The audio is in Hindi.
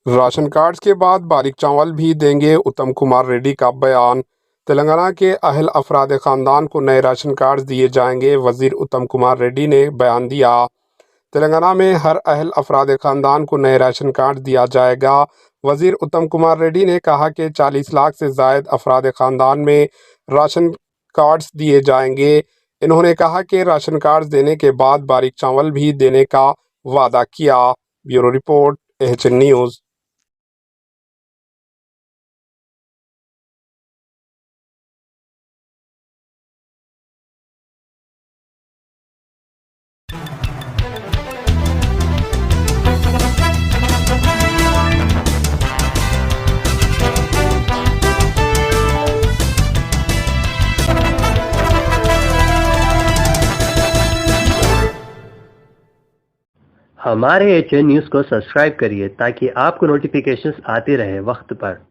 राशन कार्ड्स के बाद बारीक चावल भी देंगे, उत्तम कुमार रेड्डी का बयान। तेलंगाना के अहल अफराद ख़ानदान को नए राशन कार्ड दिए जाएंगे, वजीर उत्तम कुमार रेड्डी ने बयान दिया। तेलंगाना में हर अहल अफराद ख़ानदान को नए राशन कार्ड दिया जाएगा। वजीर उत्तम कुमार रेड्डी ने कहा कि 40 लाख से ज़ायद अफराद ख़ानदान में राशन कार्ड्स दिए जाएंगे। इन्होंने कहा कि राशन कार्ड देने के बाद बारीक चावल भी देने का वादा किया। Bureau report, AHN news. हमारे एएचएन न्यूज़ को सब्सक्राइब करिए ताकि आपको नोटिफिकेशंस आते रहे वक्त पर।